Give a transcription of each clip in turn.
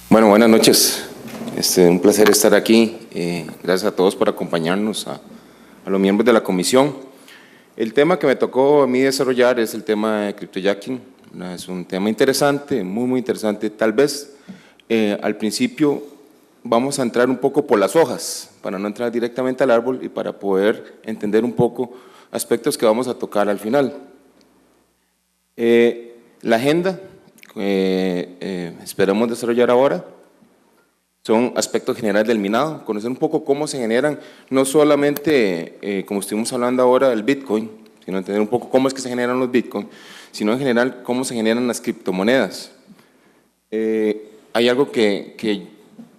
Bueno, buenas noches. Un placer estar aquí. Gracias a todos por acompañarnos, a los miembros de la comisión. El tema que me tocó a mí desarrollar es el tema de cryptojacking. Es un tema interesante, muy interesante. Tal vez al principio vamos a entrar un poco por las hojas, para no entrar directamente al árbol y para poder entender un poco aspectos que vamos a tocar al final. La agenda esperamos desarrollar ahora son aspectos generales del minado, conocer un poco cómo se generan, no solamente, como estuvimos hablando ahora del Bitcoin, sino entender un poco cómo es que se generan los Bitcoin, sino en general cómo se generan las criptomonedas. Hay algo que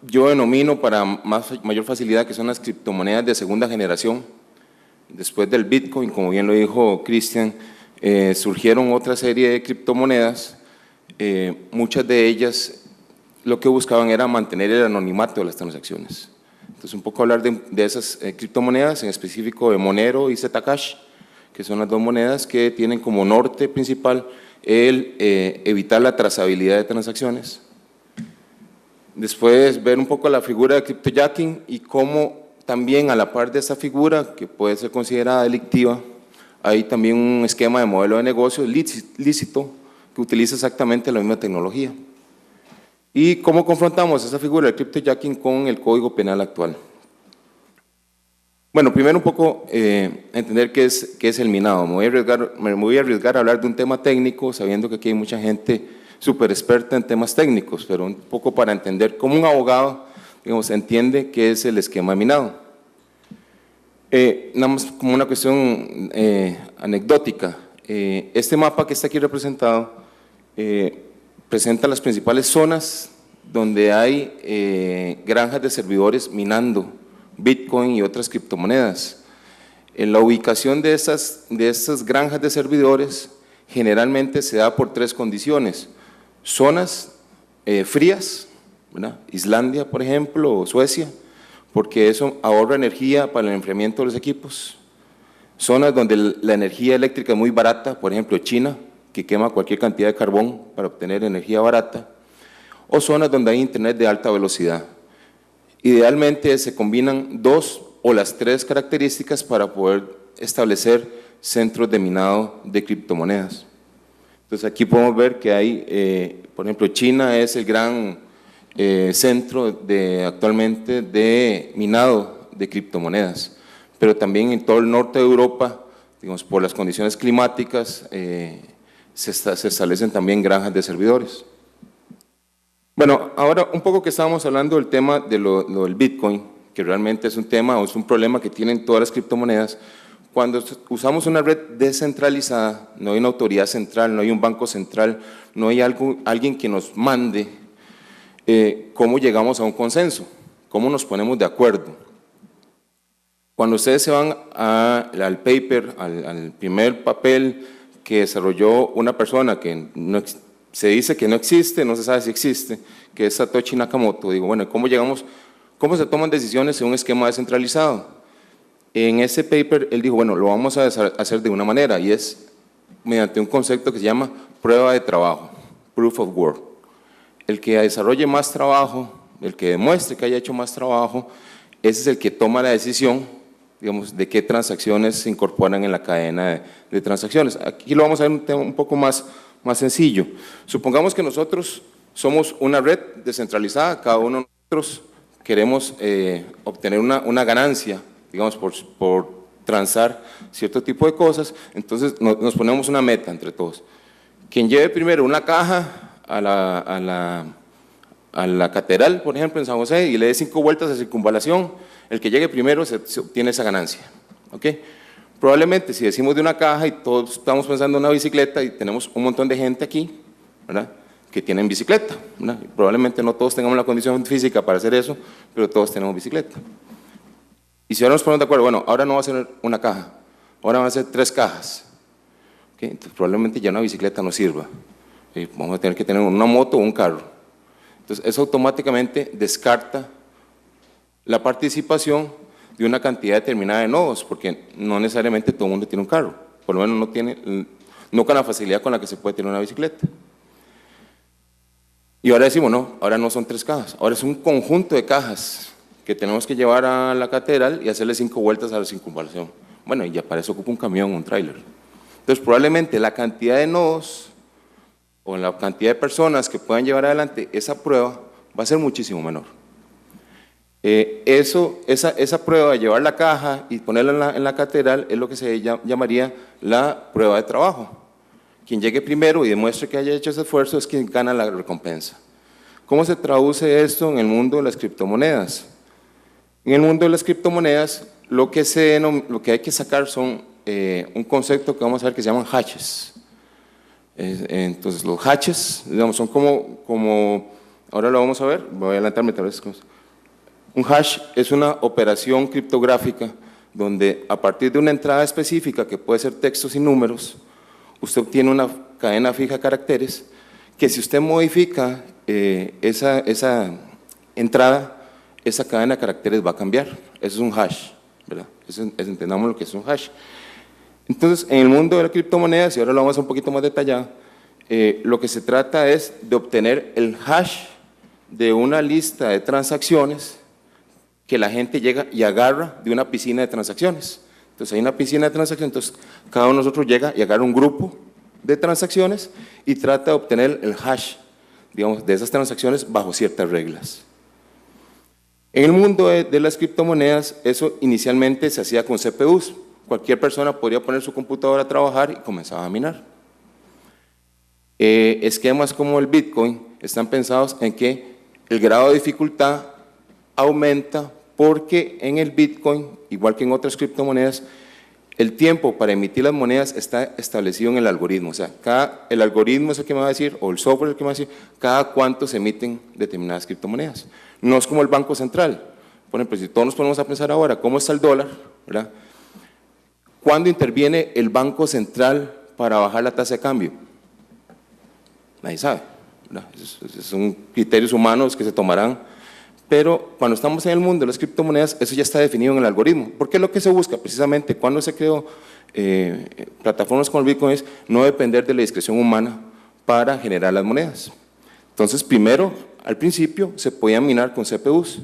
yo denomino para mayor facilidad, que son las criptomonedas de segunda generación. Después del Bitcoin, como bien lo dijo Cristian, surgieron otra serie de criptomonedas, muchas de ellas lo que buscaban era mantener el anonimato de las transacciones. Entonces, un poco hablar de esas criptomonedas, en específico de Monero y Zcash, que son las dos monedas que tienen como norte principal el evitar la trazabilidad de transacciones. Después, ver un poco la figura de cryptojacking y cómo también a la par de esa figura, que puede ser considerada delictiva, hay también un esquema de modelo de negocio lícito que utiliza exactamente la misma tecnología. ¿Y cómo confrontamos esa figura del cryptojacking con el Código Penal actual? Bueno, primero un poco entender qué es el minado. Me voy a arriesgar a hablar de un tema técnico, sabiendo que aquí hay mucha gente súper experta en temas técnicos, pero un poco para entender cómo un abogado, digamos, entiende qué es el esquema de minado. Nada más como una cuestión anecdótica. Este mapa que está aquí representado presenta las principales zonas donde hay granjas de servidores minando Bitcoin y otras criptomonedas. En la ubicación de estas granjas de servidores generalmente se da por tres condiciones: zonas frías, ¿verdad? Islandia, por ejemplo, o Suecia, porque eso ahorra energía para el enfriamiento de los equipos. Zonas donde la energía eléctrica es muy barata, por ejemplo, China, que quema cualquier cantidad de carbón para obtener energía barata, o zonas donde hay internet de alta velocidad. Idealmente se combinan dos o las tres características para poder establecer centros de minado de criptomonedas. Entonces aquí podemos ver que hay, por ejemplo, China es el gran centro actualmente de minado de criptomonedas, pero también en todo el norte de Europa, digamos, por las condiciones climáticas, se establecen también granjas de servidores. Bueno, ahora un poco que estábamos hablando del tema de lo del Bitcoin, que realmente es un tema o es un problema que tienen todas las criptomonedas. Cuando usamos una red descentralizada, no hay una autoridad central, no hay un banco central, no hay alguien que nos mande cómo llegamos a un consenso, cómo nos ponemos de acuerdo. Cuando ustedes se van al paper, al primer papel que desarrolló una persona que se dice que no existe, no se sabe si existe, que es Satoshi Nakamoto, digo, bueno, ¿cómo se toman decisiones en un esquema descentralizado? En ese paper él dijo, bueno, lo vamos a hacer de una manera, y es mediante un concepto que se llama prueba de trabajo, proof of work. El que desarrolle más trabajo, el que demuestre que haya hecho más trabajo, ese es el que toma la decisión, digamos, de qué transacciones se incorporan en la cadena de transacciones. Aquí lo vamos a ver un tema un poco más sencillo. Supongamos que nosotros somos una red descentralizada, cada uno de nosotros queremos obtener una ganancia, digamos, por transar cierto tipo de cosas, entonces nos ponemos una meta entre todos. Quien lleve primero una caja a la catedral, por ejemplo, en San José, y le dé 5 vueltas de circunvalación, el que llegue primero se obtiene esa ganancia. ¿Okay? Probablemente si decimos de una caja y todos estamos pensando en una bicicleta y tenemos un montón de gente aquí, ¿verdad?, que tienen bicicleta, ¿verdad? Probablemente no todos tengamos la condición física para hacer eso, pero todos tenemos bicicleta. Y si ahora nos ponemos de acuerdo, bueno, ahora no va a ser una caja, ahora van a ser 3 cajas. ¿Okay? Entonces probablemente ya una bicicleta no sirva. Vamos a tener que tener una moto o un carro. Entonces eso automáticamente descarta la participación de una cantidad determinada de nodos, porque no necesariamente todo el mundo tiene un carro, por lo menos no con la facilidad con la que se puede tener una bicicleta. Y ahora decimos, no, ahora no son 3 cajas, ahora es un conjunto de cajas que tenemos que llevar a la catedral y hacerle 5 vueltas a la circunvalación. Bueno, y ya para eso ocupa un camión, un tráiler. Entonces, probablemente la cantidad de nodos o la cantidad de personas que puedan llevar adelante esa prueba va a ser muchísimo menor. Esa prueba de llevar la caja y ponerla en la catedral es lo que se llamaría la prueba de trabajo. Quien llegue primero y demuestre que haya hecho ese esfuerzo es quien gana la recompensa. ¿Cómo se traduce esto en el mundo de las criptomonedas? En el mundo de las criptomonedas, lo que hay que sacar son un concepto que vamos a ver que se llaman hashes. Entonces, los hashes, digamos, son como, ahora lo vamos a ver, voy a adelantarme tal vez. Un hash es una operación criptográfica donde a partir de una entrada específica, que puede ser textos y números, usted obtiene una cadena fija de caracteres que si usted modifica esa entrada, esa cadena de caracteres va a cambiar. Eso es un hash, ¿verdad? Entendamos lo que es un hash. Entonces, en el mundo de las criptomonedas, y ahora lo vamos a un poquito más detallado, lo que se trata es de obtener el hash de una lista de transacciones que la gente llega y agarra de una piscina de transacciones. Entonces hay una piscina de transacciones, entonces cada uno de nosotros llega y agarra un grupo de transacciones y trata de obtener el hash, digamos, de esas transacciones bajo ciertas reglas. En el mundo de las criptomonedas, eso inicialmente se hacía con CPUs. Cualquier persona podría poner su computadora a trabajar y comenzaba a minar. Esquemas como el Bitcoin están pensados en que el grado de dificultad aumenta porque en el Bitcoin, igual que en otras criptomonedas, el tiempo para emitir las monedas está establecido en el algoritmo. O sea, el algoritmo es el que me va a decir, o el software es el que me va a decir, cada cuánto se emiten determinadas criptomonedas. No es como el Banco Central. Por ejemplo, si todos nos ponemos a pensar ahora, ¿cómo está el dólar? ¿Verdad? ¿Cuándo interviene el Banco Central para bajar la tasa de cambio? Nadie sabe, ¿verdad? Son criterios humanos que se tomarán. Pero cuando estamos en el mundo de las criptomonedas, eso ya está definido en el algoritmo. Porque es lo que se busca precisamente cuando se creó plataformas como el Bitcoin, es no depender de la discreción humana para generar las monedas. Entonces, primero, al principio, se podía minar con CPUs.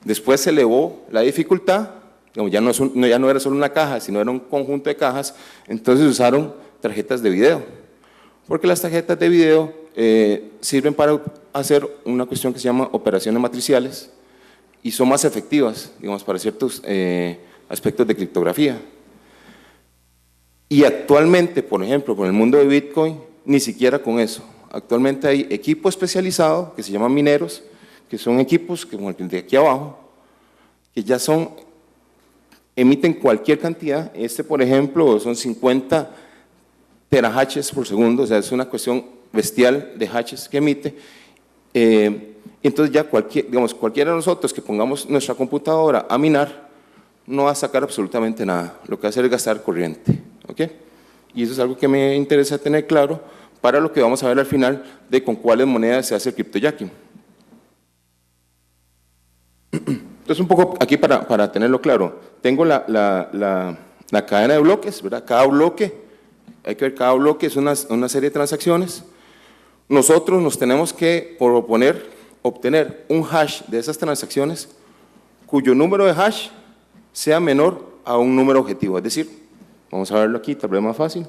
Después se elevó la dificultad, ya no era solo una caja, sino era un conjunto de cajas, entonces usaron tarjetas de video. Porque las tarjetas de video sirven para hacer una cuestión que se llama operaciones matriciales y son más efectivas, digamos, para ciertos aspectos de criptografía. Y actualmente, por ejemplo, con el mundo de Bitcoin, ni siquiera con eso. Actualmente hay equipo especializado que se llaman mineros, que son equipos, como el de aquí abajo, que ya emiten cualquier cantidad. Por ejemplo, son 50 terahashes por segundo, o sea, es una cuestión bestial de hashes que emite. Entonces ya cualquiera de nosotros que pongamos nuestra computadora a minar, no va a sacar absolutamente nada, lo que va a hacer es gastar corriente, ¿ok? Y eso es algo que me interesa tener claro para lo que vamos a ver al final de con cuáles monedas se hace el cryptojacking. Entonces un poco aquí para tenerlo claro, tengo la cadena de bloques, ¿verdad? Cada bloque, hay que ver, cada bloque es una serie de transacciones. Nosotros nos tenemos que obtener un hash de esas transacciones cuyo número de hash sea menor a un número objetivo. Es decir, vamos a verlo aquí, tal vez más fácil.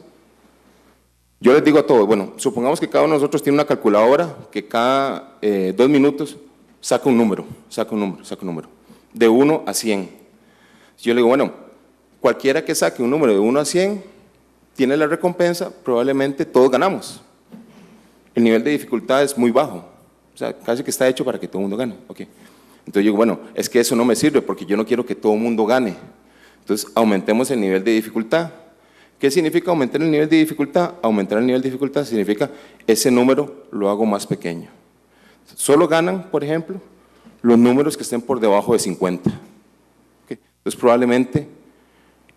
Yo les digo a todos, bueno, supongamos que cada uno de nosotros tiene una calculadora que cada 2 minutos saca un número, de 1 a 100. Yo le digo, bueno, cualquiera que saque un número de 1 a 100 tiene la recompensa, probablemente todos ganamos. El nivel de dificultad es muy bajo, o sea, casi que está hecho para que todo el mundo gane. Okay. Entonces yo digo, bueno, es que eso no me sirve porque yo no quiero que todo el mundo gane. Entonces aumentemos el nivel de dificultad. ¿Qué significa aumentar el nivel de dificultad? Aumentar el nivel de dificultad significa ese número lo hago más pequeño. Solo ganan, por ejemplo, los números que estén por debajo de 50. Okay. Entonces probablemente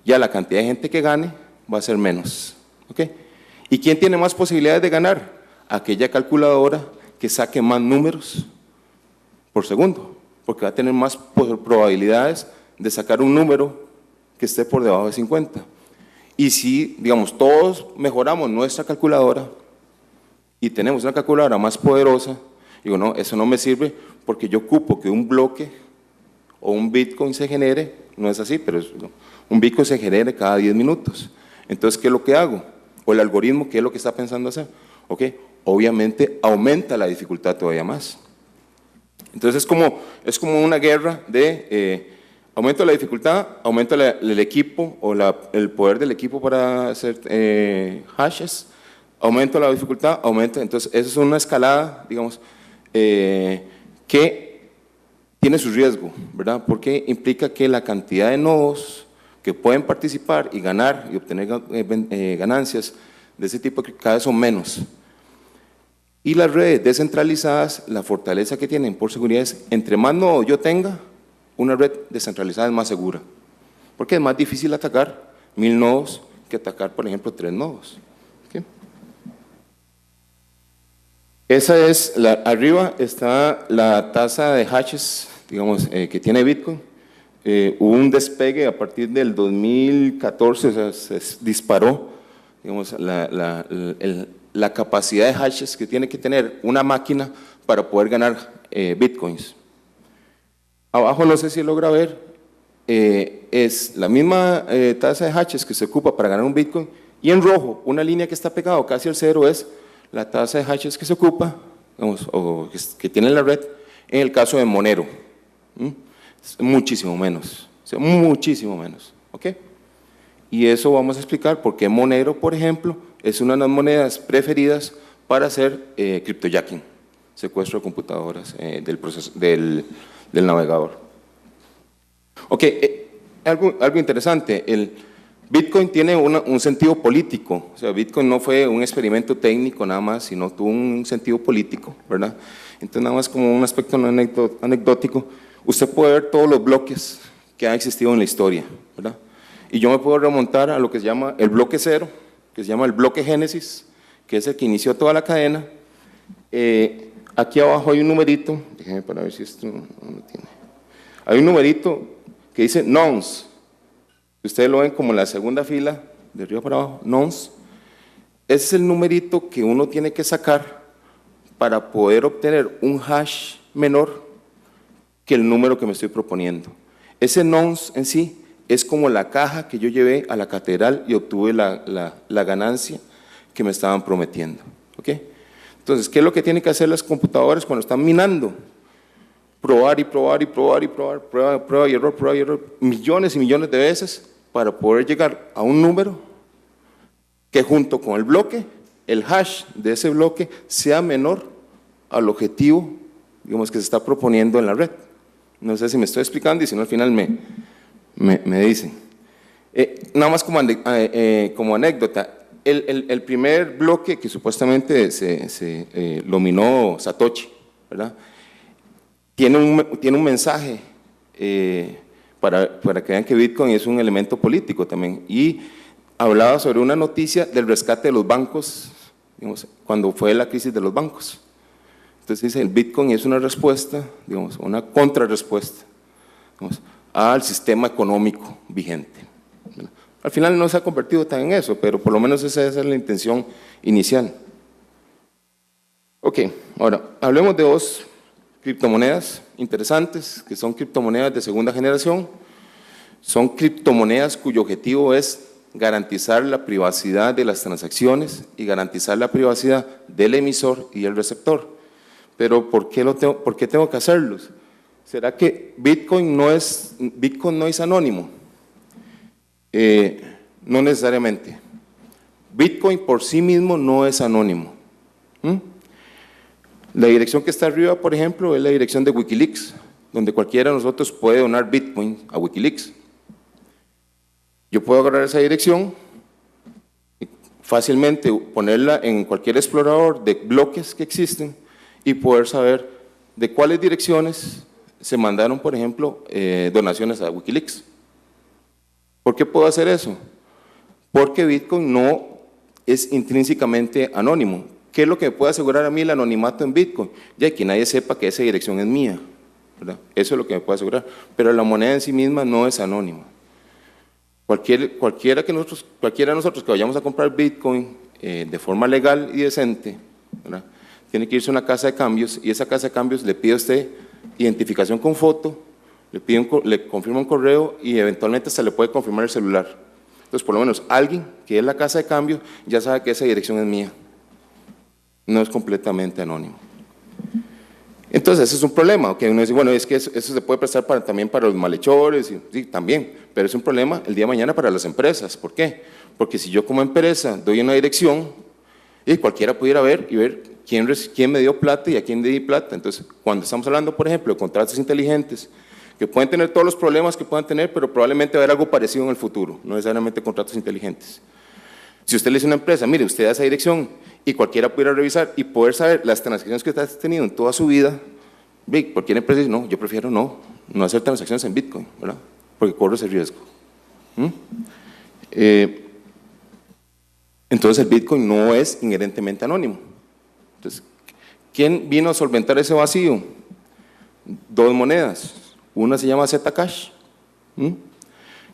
ya la cantidad de gente que gane va a ser menos. Okay. ¿Y quién tiene más posibilidades de ganar? Aquella calculadora que saque más números por segundo, porque va a tener más probabilidades de sacar un número que esté por debajo de 50. Y si, digamos, todos mejoramos nuestra calculadora y tenemos una calculadora más poderosa, Digo, no, eso no me sirve porque yo ocupo que un bloque o un Bitcoin se genere, no es así, pero un Bitcoin se genere cada 10 minutos. Entonces, ¿qué es lo que hago? O el algoritmo, ¿qué es lo que está pensando hacer? Ok, obviamente aumenta la dificultad todavía más. Entonces es como una guerra de aumento la dificultad, aumenta el equipo o el poder del equipo para hacer hashes, aumento la dificultad, aumenta. Entonces, eso es una escalada, digamos, que tiene su riesgo, ¿verdad? Porque implica que la cantidad de nodos que pueden participar y ganar y obtener ganancias de ese tipo cada vez son menos. Y las redes descentralizadas, la fortaleza que tienen por seguridad es, entre más nodos yo tenga, una red descentralizada es más segura. Porque es más difícil atacar 1000 nodos que atacar, por ejemplo, 3 nodos. ¿Okay? Esa es, arriba está la tasa de hashes, digamos, que tiene Bitcoin. Hubo un despegue a partir del 2014, o sea, se disparó, digamos, la capacidad de hashes que tiene que tener una máquina para poder ganar Bitcoins. Abajo, no sé si logra ver, es la misma tasa de hashes que se ocupa para ganar un Bitcoin, y en rojo, una línea que está pegado casi al cero es la tasa de hashes que se ocupa, digamos, o que tiene la red, en el caso de Monero. Es muchísimo menos, o sea, muchísimo menos. ¿Ok? Y eso vamos a explicar por qué Monero, por ejemplo, es una de las monedas preferidas para hacer cryptojacking, secuestro de computadoras del navegador. Ok, algo interesante, el Bitcoin tiene un sentido político, o sea, Bitcoin no fue un experimento técnico nada más, sino tuvo un sentido político, ¿verdad? Entonces, nada más como un aspecto anecdótico, usted puede ver todos los bloques que han existido en la historia, ¿verdad? Y yo me puedo remontar a lo que se llama el bloque cero, que se llama el bloque Génesis, que es el que inició toda la cadena. Aquí abajo hay un numerito, déjenme para ver si esto no lo tiene. Hay un numerito que dice nonce. Ustedes lo ven como en la segunda fila, de arriba para abajo, nonce. Ese es el numerito que uno tiene que sacar para poder obtener un hash menor que el número que me estoy proponiendo. Ese nonce en sí es como la caja que yo llevé a la catedral y obtuve la ganancia que me estaban prometiendo. ¿Okay? Entonces, ¿qué es lo que tienen que hacer las computadoras cuando están minando? Probar y probar y probar y probar, prueba y error, millones y millones de veces para poder llegar a un número que junto con el bloque, el hash de ese bloque sea menor al objetivo, digamos, que se está proponiendo en la red. No sé si me estoy explicando y si no al final me dicen. Nada más como anécdota, el primer bloque que supuestamente lo minó Satoshi, ¿verdad? Tiene un mensaje para que vean que Bitcoin es un elemento político también, y hablaba sobre una noticia del rescate de los bancos, digamos, cuando fue la crisis de los bancos. Entonces dice, el Bitcoin es una respuesta, digamos, una contrarrespuesta, digamos, al sistema económico vigente. Al final no se ha convertido tan en eso, pero por lo menos esa es la intención inicial. Ok, ahora hablemos de dos criptomonedas interesantes, que son criptomonedas de segunda generación. Son criptomonedas cuyo objetivo es garantizar la privacidad de las transacciones y garantizar la privacidad del emisor y el receptor. Pero ¿por qué tengo que hacerlos? ¿Será que Bitcoin no es anónimo? No necesariamente. Bitcoin por sí mismo no es anónimo. La dirección que está arriba, por ejemplo, es la dirección de Wikileaks, donde cualquiera de nosotros puede donar Bitcoin a Wikileaks. Yo puedo agarrar esa dirección y fácilmente ponerla en cualquier explorador de bloques que existen y poder saber de cuáles direcciones se mandaron, por ejemplo, donaciones a Wikileaks. ¿Por qué puedo hacer eso? Porque Bitcoin no es intrínsecamente anónimo. ¿Qué es lo que me puede asegurar a mí el anonimato en Bitcoin? Ya que nadie sepa que esa dirección es mía, ¿verdad? Eso es lo que me puede asegurar. Pero la moneda en sí misma no es anónima. Cualquiera de nosotros que vayamos a comprar Bitcoin de forma legal y decente, ¿verdad?, tiene que irse a una casa de cambios y esa casa de cambios le pide a usted identificación con foto, le confirma un correo y eventualmente se le puede confirmar el celular. Entonces, por lo menos alguien que es la casa de cambio ya sabe que esa dirección es mía. No es completamente anónimo. Entonces, ese es un problema, que uno dice, bueno, es que eso se puede prestar también para los malhechores, sí, también, pero es un problema el día de mañana para las empresas. ¿Por qué? Porque si yo como empresa doy una dirección, y cualquiera pudiera ver y ver quién me dio plata y a quién le di plata. Entonces, cuando estamos hablando, por ejemplo, de contratos inteligentes, que pueden tener todos los problemas que puedan tener, pero probablemente va a haber algo parecido en el futuro, no necesariamente contratos inteligentes. Si usted le dice a una empresa, mire, usted da esa dirección y cualquiera pudiera revisar y poder saber las transacciones que usted ha tenido en toda su vida, cualquier empresa dice, no, yo prefiero no hacer transacciones en Bitcoin, ¿verdad? Porque corro ese riesgo. Entonces el Bitcoin no es inherentemente anónimo. Entonces, ¿quién vino a solventar ese vacío? Dos monedas. Una se llama Zcash,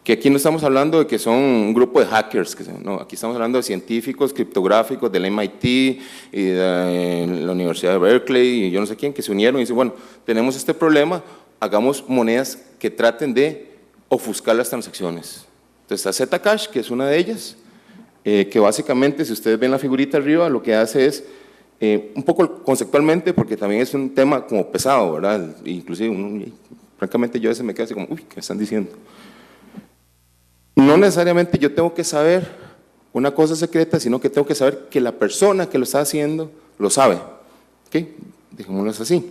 que aquí no estamos hablando de que son un grupo de hackers, no, aquí estamos hablando de científicos criptográficos del MIT y de la Universidad de Berkeley y yo no sé quién, que se unieron y dicen, bueno, tenemos este problema, hagamos monedas que traten de ofuscar las transacciones. Entonces está Zcash, que es una de ellas, que básicamente, si ustedes ven la figurita arriba, lo que hace es, un poco conceptualmente, porque también es un tema como pesado, ¿verdad? Inclusive, francamente yo a veces me quedo así como, uy, ¿qué me están diciendo? No necesariamente yo tengo que saber una cosa secreta, sino que tengo que saber que la persona que lo está haciendo lo sabe. ¿Ok? Dejémoslo así.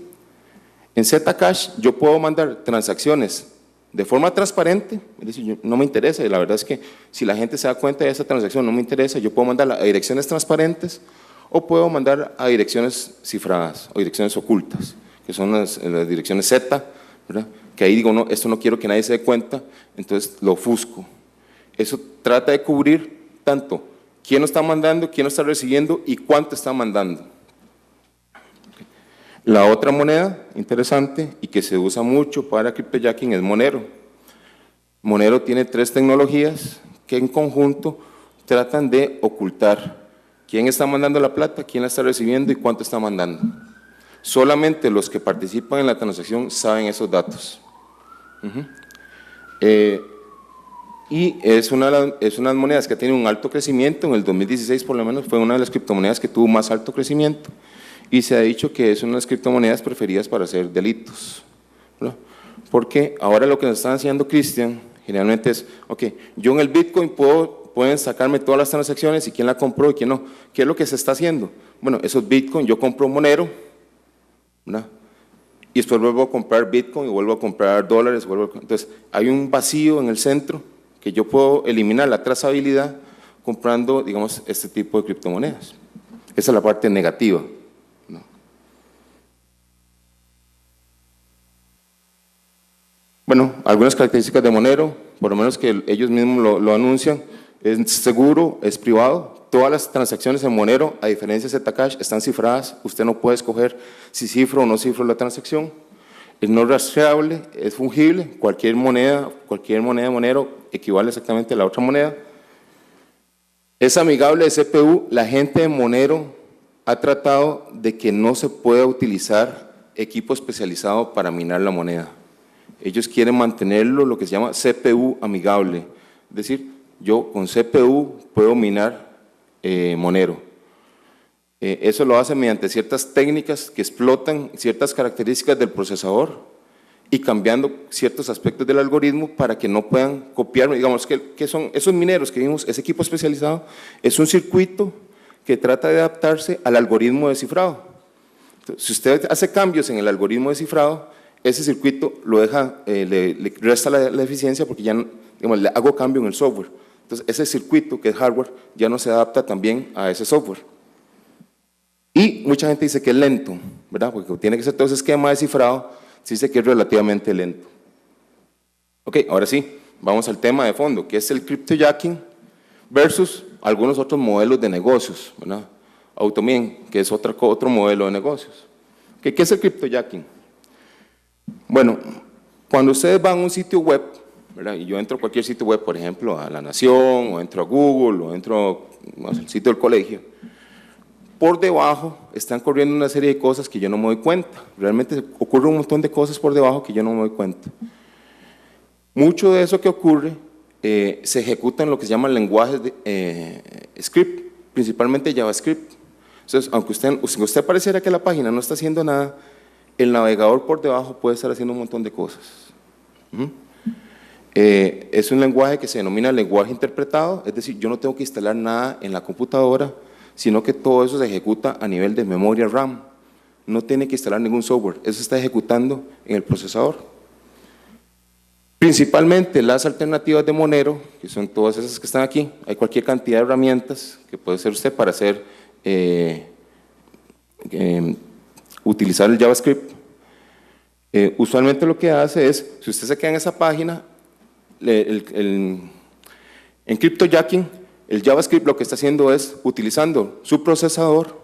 En Zcash yo puedo mandar transacciones de forma transparente, es decir, no me interesa, y la verdad es que si la gente se da cuenta de esa transacción no me interesa, yo puedo mandarla a direcciones transparentes o puedo mandar a direcciones cifradas o direcciones ocultas, que son las direcciones Z, ¿verdad? Que ahí digo, no, esto no quiero que nadie se dé cuenta, entonces lo ofusco. Eso trata de cubrir tanto quién lo está mandando, quién lo está recibiendo y cuánto está mandando. La otra moneda interesante y que se usa mucho para cryptojacking es Monero. Monero tiene 3 tecnologías que en conjunto tratan de ocultar quién está mandando la plata, quién la está recibiendo y cuánto está mandando. Solamente los que participan en la transacción saben esos datos. Y es una de las monedas que tiene un alto crecimiento. En el 2016 por lo menos fue una de las criptomonedas que tuvo más alto crecimiento y se ha dicho que es una de las criptomonedas preferidas para hacer delitos, ¿verdad? Porque ahora lo que nos está haciendo Cristian generalmente es, ok, yo en el Bitcoin pueden sacarme todas las transacciones y quién la compró y quién no. ¿Qué es lo que se está haciendo? Bueno, esos Bitcoin, yo compro Monero, ¿verdad? Y después vuelvo a comprar Bitcoin y vuelvo a comprar dólares, entonces hay un vacío en el centro que yo puedo eliminar la trazabilidad comprando, digamos, este tipo de criptomonedas. Esa es la parte negativa, ¿no? Bueno, algunas características de Monero, por lo menos que ellos mismos lo anuncian, es seguro, es privado, todas las transacciones en Monero, a diferencia de Zcash, están cifradas, usted no puede escoger si cifro o no cifro la transacción. Es no rastreable, es fungible, cualquier moneda de Monero equivale exactamente a la otra moneda. Es amigable de CPU, la gente de Monero ha tratado de que no se pueda utilizar equipo especializado para minar la moneda. Ellos quieren mantenerlo lo que se llama CPU amigable, es decir, yo con CPU puedo minar Monero. Eso lo hacen mediante ciertas técnicas que explotan ciertas características del procesador y cambiando ciertos aspectos del algoritmo para que no puedan copiar, digamos que son esos mineros que vimos, ese equipo especializado, es un circuito que trata de adaptarse al algoritmo de cifrado. Entonces, si usted hace cambios en el algoritmo de cifrado, ese circuito lo deja, le resta la eficiencia porque ya, digamos, le hago cambio en el software. Entonces, ese circuito que es hardware ya no se adapta también a ese software. Y mucha gente dice que es lento, ¿verdad? Porque tiene que ser todo ese esquema de cifrado, se dice que es relativamente lento. Ok, ahora sí, vamos al tema de fondo, que es el cryptojacking versus algunos otros modelos de negocios, ¿verdad? Automien, que es otro modelo de negocios. ¿Qué es el cryptojacking? Bueno, cuando ustedes van a un sitio web, ¿verdad? Y yo entro a cualquier sitio web, por ejemplo, a La Nación, o entro a Google, o entro al sitio del colegio, por debajo están corriendo una serie de cosas que yo no me doy cuenta. Realmente ocurre un montón de cosas por debajo que yo no me doy cuenta. Mucho de eso que ocurre se ejecuta en lo que se llaman lenguajes de script, principalmente JavaScript. Entonces, aunque usted pareciera que la página no está haciendo nada, el navegador por debajo puede estar haciendo un montón de cosas. Es un lenguaje que se denomina lenguaje interpretado, es decir, yo no tengo que instalar nada en la computadora, sino que todo eso se ejecuta a nivel de memoria RAM. No tiene que instalar ningún software, eso se está ejecutando en el procesador. Principalmente las alternativas de Monero, que son todas esas que están aquí, hay cualquier cantidad de herramientas que puede hacer usted para hacer, utilizar el JavaScript. Usualmente lo que hace es, si usted se queda en esa página, en CryptoJacking, el JavaScript lo que está haciendo es utilizando su procesador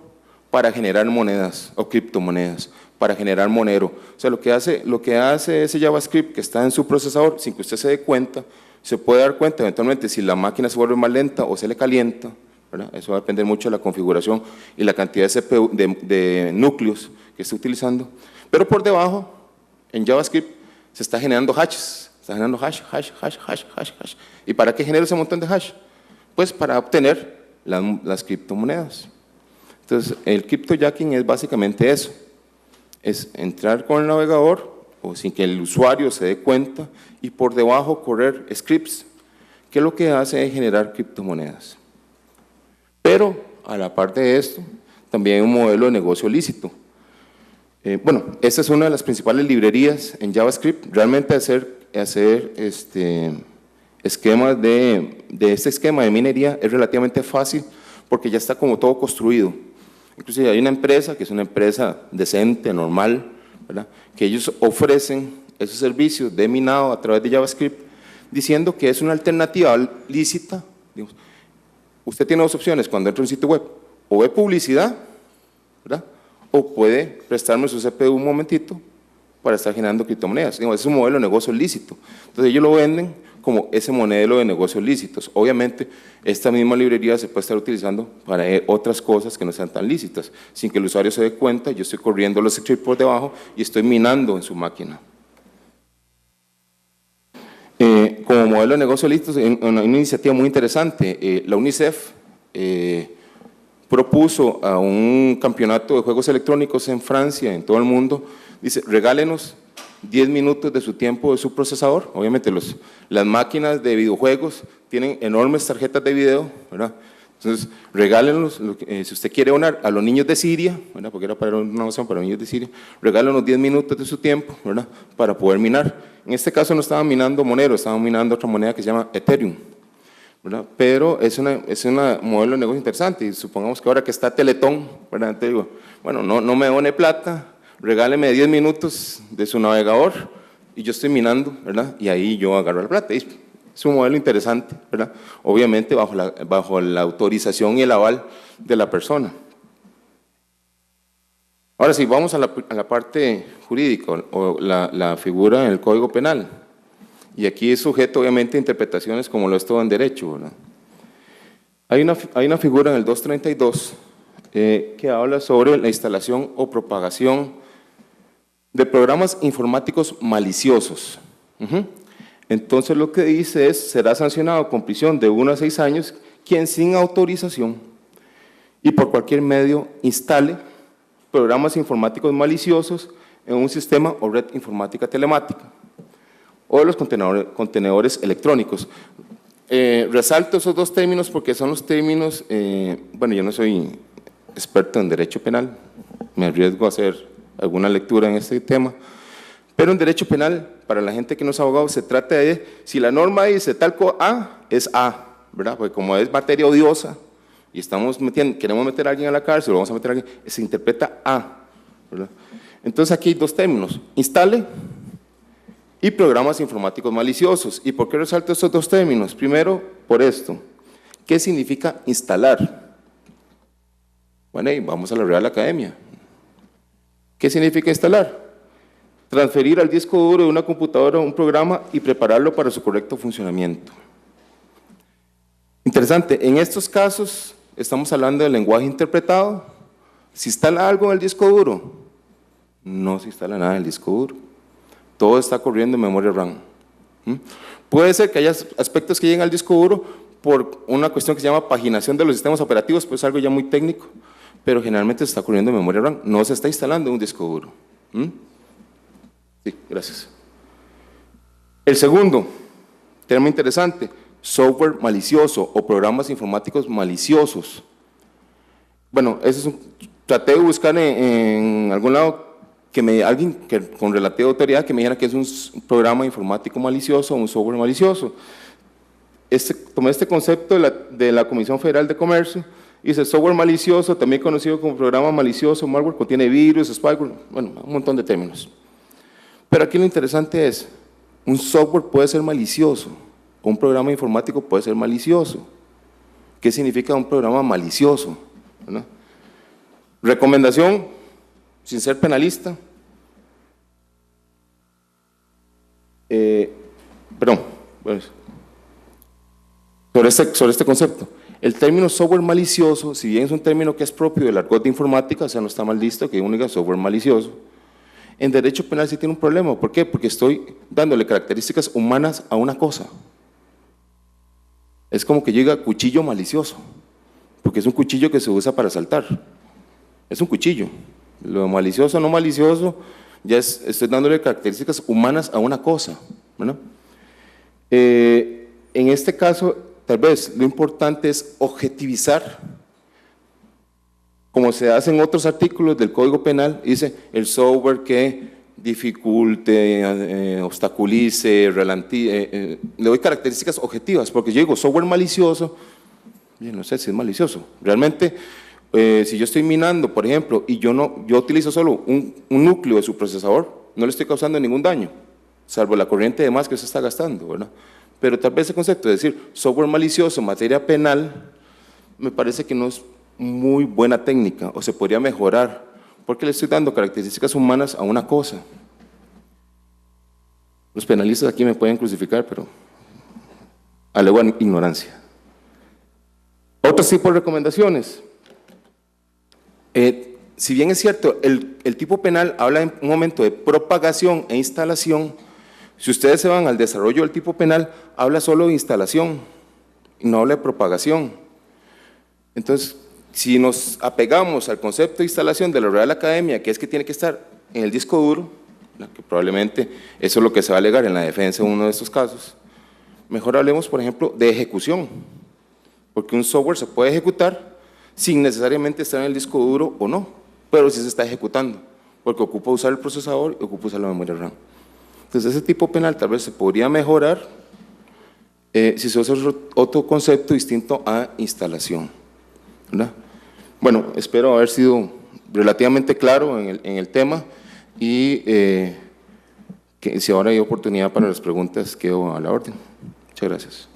para generar monedas o criptomonedas, para generar Monero. O sea, lo que hace ese JavaScript que está en su procesador, sin que usted se dé cuenta, se puede dar cuenta eventualmente si la máquina se vuelve más lenta o se le calienta, ¿verdad? Eso va a depender mucho de la configuración y la cantidad de CPU, de núcleos que esté utilizando. Pero por debajo, en JavaScript, se está generando hashes. Está generando hash. ¿Y para qué genera ese montón de hash? Pues para obtener las criptomonedas. Entonces, el CryptoJacking es básicamente eso. Es entrar con el navegador o sin que el usuario se dé cuenta y por debajo correr scripts, que lo que hace es generar criptomonedas. Pero, a la par de esto, también hay un modelo de negocio lícito. Bueno, esta es una de las principales librerías en JavaScript. Realmente hacer esquemas de este esquema de minería es relativamente fácil porque ya está como todo construido. Inclusive hay una empresa que es una empresa decente, normal, ¿verdad?, que ellos ofrecen esos servicios de minado a través de JavaScript diciendo que es una alternativa lícita. Digamos, usted tiene dos opciones cuando entra a un sitio web: o ve publicidad, ¿verdad?, o puede prestarme su CPU un momentito para estar generando criptomonedas. Digamos, es un modelo de negocio lícito. Entonces ellos lo venden como ese modelo de negocios lícitos. Obviamente, esta misma librería se puede estar utilizando para otras cosas que no sean tan lícitas. Sin que el usuario se dé cuenta, yo estoy corriendo los scripts por debajo y estoy minando en su máquina. Como modelo de negocio lícito, una iniciativa muy interesante. La UNICEF propuso a un campeonato de juegos electrónicos en Francia, en todo el mundo, dice, regálenos 10 minutos de su tiempo de su procesador. Obviamente las máquinas de videojuegos tienen enormes tarjetas de video, ¿verdad? Entonces, regálenos, si usted quiere donar a los niños de Siria, ¿verdad?, porque era para una opción para los niños de Siria, regálenos 10 minutos de su tiempo, ¿verdad?, para poder minar. En este caso no estaban minando Monero, estaban minando otra moneda que se llama Ethereum, ¿verdad? Pero es un modelo de negocio interesante. Y supongamos que ahora que está Teletón, ¿verdad?, te digo, bueno, no me done plata, regáleme 10 minutos de su navegador y yo estoy minando, ¿verdad?, y ahí yo agarro la plata. Es un modelo interesante, ¿verdad?, obviamente bajo la autorización y el aval de la persona. Ahora sí, vamos a la parte jurídica o la figura en el Código Penal. Y aquí es sujeto obviamente a interpretaciones como lo es todo en derecho, ¿verdad? Hay una figura en el 232 que habla sobre la instalación o propagación de programas informáticos maliciosos. Entonces lo que dice es, será sancionado con prisión de 1 a 6 años quien sin autorización y por cualquier medio instale programas informáticos maliciosos en un sistema o red informática telemática o de los contenedores electrónicos. Resalto esos dos términos porque son los términos, bueno, yo no soy experto en derecho penal, me arriesgo a hacer alguna lectura en este tema, pero en derecho penal, para la gente que no es abogado, se trata de, si la norma dice tal cosa A, es A, ¿verdad? Porque como es materia odiosa y queremos meter a alguien a la cárcel, o vamos a meter a alguien, se interpreta A, ¿verdad? Entonces aquí hay dos términos, instale y programas informáticos maliciosos. ¿Y por qué resalto estos dos términos? Primero, por esto. ¿Qué significa instalar? Bueno, y vamos a la Real Academia. ¿Qué significa instalar? Transferir al disco duro de una computadora un programa y prepararlo para su correcto funcionamiento. Interesante, en estos casos estamos hablando del lenguaje interpretado, ¿Se instala algo en el disco duro? No se instala nada en el disco duro. Todo está corriendo en memoria RAM. Puede ser que haya aspectos que lleguen al disco duro por una cuestión que se llama paginación de los sistemas operativos, pues es algo ya muy técnico, pero generalmente se está corriendo en memoria RAM, no se está instalando en un disco duro. Sí, gracias. El segundo, tema interesante, software malicioso o programas informáticos maliciosos. Bueno, eso es traté de buscar en algún lado alguien con relativa autoridad que me dijera que es un programa informático malicioso o un software malicioso. Tomé este concepto de la Comisión Federal de Comercio, y dice software malicioso, también conocido como programa malicioso, malware, contiene virus, spyware, bueno, un montón de términos. Pero aquí lo interesante es, un software puede ser malicioso, o un programa informático puede ser malicioso. ¿Qué significa un programa malicioso? ¿Verdad? Recomendación, sin ser penalista, sobre este concepto. El término software malicioso, si bien es un término que es propio del argot de informática, o sea, no está mal visto que uno diga software malicioso, en derecho penal sí tiene un problema. ¿Por qué? Porque estoy dándole características humanas a una cosa. Es como que yo diga cuchillo malicioso, porque es un cuchillo que se usa para asaltar. Es un cuchillo. Lo malicioso o no malicioso, ya estoy dándole características humanas a una cosa, ¿verdad? En este caso, tal vez lo importante es objetivizar, como se hace en otros artículos del Código Penal, dice el software que dificulte, obstaculice, le doy características objetivas, porque yo digo software malicioso, yo no sé si es malicioso, realmente si yo estoy minando, por ejemplo, y yo utilizo solo un núcleo de su procesador, no le estoy causando ningún daño, salvo la corriente de más que se está gastando, ¿verdad? Pero tal vez ese concepto de decir software malicioso en materia penal, me parece que no es muy buena técnica, o se podría mejorar, porque le estoy dando características humanas a una cosa. Los penalistas aquí me pueden crucificar, pero alego ignorancia. Otros tipos de recomendaciones. Si bien es cierto, el tipo penal habla en un momento de propagación e instalación, si ustedes se van al desarrollo del tipo penal, habla solo de instalación, no habla de propagación. Entonces, si nos apegamos al concepto de instalación de la Real Academia, que es que tiene que estar en el disco duro, que probablemente eso es lo que se va a alegar en la defensa en uno de estos casos, mejor hablemos, por ejemplo, de ejecución, porque un software se puede ejecutar sin necesariamente estar en el disco duro o no, pero sí se está ejecutando, porque ocupa usar el procesador y ocupa usar la memoria RAM. Entonces, ese tipo penal tal vez se podría mejorar si se usa otro concepto distinto a instalación, ¿verdad? Bueno, espero haber sido relativamente claro en el tema y que si ahora hay oportunidad para las preguntas, quedo a la orden. Muchas gracias.